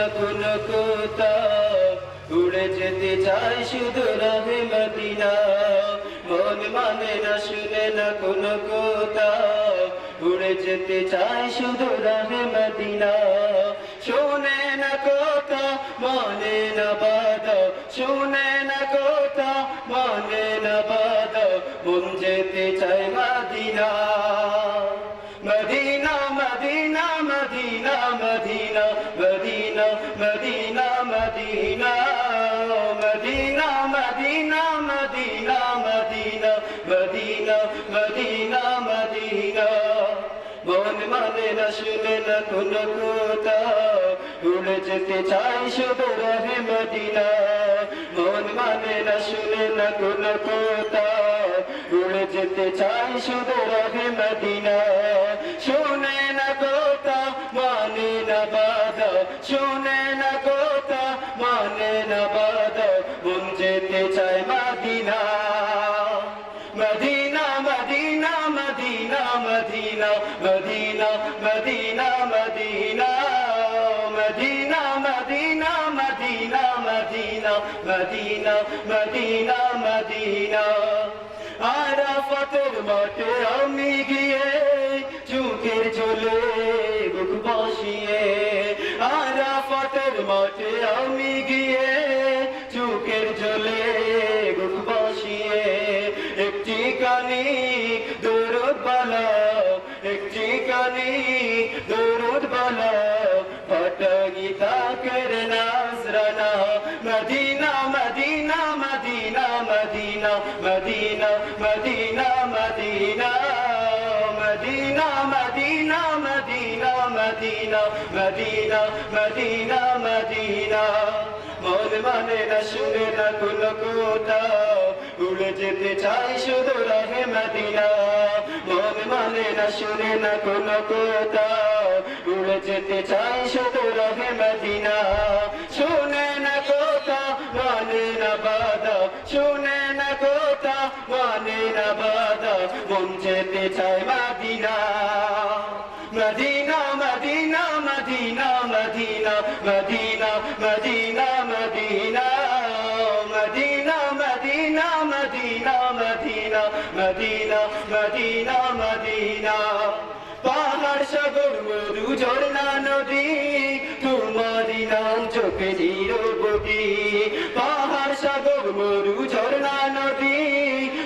না কোনো কোথাও, উড়ে যেতে চাই শুধু রাহে মদিনা। মন মানে না শুনে না কোনো কোথাও, উড়ে যেতে চাই শুধু রাহে মদিনা। শোনে না কথা মানে না বাধা, শোনে না কথা মানে না বাধা, মন যেতে চাই Medina. Medina Medina Medina Medina Medina Medina Medina Medina Medina Medina Medina Medina Medina Medina. মন মানে না শুনে না কোনো কোথাও, উড়ে যেতে চাই শুধু রাহে মদিনা। মন মানে না শুনে না কোনো কোথাও, উড়ে যেতে চাই শুধু রাহে মদিনা। শোনে না কথা মানে না বাধা, শোনে না কথা মানে না বাধা, মন যেতে চাই Medina. Medina Medina Medina Medina Medina Medina Medina Medina Medina Medina Medina Medina Medina Medina. আরাফাতের মাঠে আমি গিয়ে চোখের জলে বুক বসিয়ে, আরাফাতের মাঠে আমি গিয়ে চোখের জলে বুক বসিয়ে, একটি কানি দরুদ বালাও, একটি কানি দরুদ বালাও, ফাটা গীতা করে নাজরানা। Medina Medina Medina Medina Medina Medina Medina Medina Medina Medina Medina Medina Medina Medina. মন মানে না শুনে না কোনো কোথাও, উড়ে যেতে চাই শুধু রাহে মদিনা। মন মানে না শুনে না কোনো কোথাও, উড়ে যেতে চাই শুধু রাহে মদিনা। শুনে না কথা মানে না বাধা, শুনে না কথা মানে না বাধা, মন যেতে চাই Medina. Medina Medina Medina Medina Medina Medina Medina Medina Medina Medina Medina Medina Medina Medina. পাহাড় সাগর মরু ঝর্ণা নদী, তোমারি নাম চোখে নিরবধি। পাহাড় সাগর মরু ঝর্ণা নদী,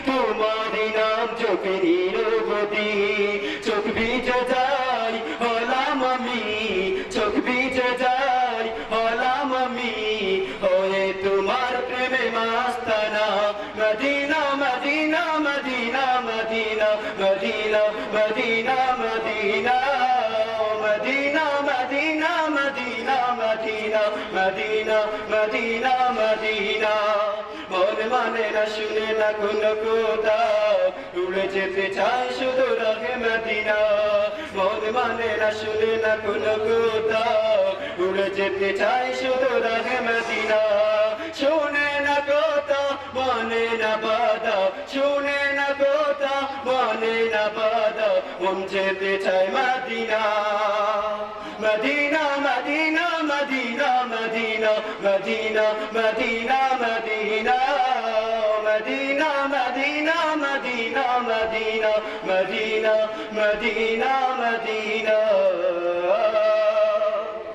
তোমারি নাম চোখে নিরবধি। চোখ ভিজে যাই হলাম আমি, চোখ ভিজে যাই হলাম আমি, হয়ে তোমার প্রেমে মাস্তানা। মদিনা Medina Medina Medina Medina Medina Medina Medina Medina Medina Medina Medina Medina Medina. মন মানে না শুনে না কোনো কোথাও, উড়ে যেতে চাই শুধু রাহে মদিনা। মন মানে না শুনে না কোনো কোথাও, উড়ে যেতে চাই শুধু রাহে মদিনা। শোনে না কথা মানে না বাধা, শোনে না কথা মানে না বাধা, মন যেতে চাই Medina. Medina Medina Medina Medina Medina Medina Medina Medina Medina Medina Medina Medina Medina Medina.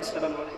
আসসালামু আলাইকুম।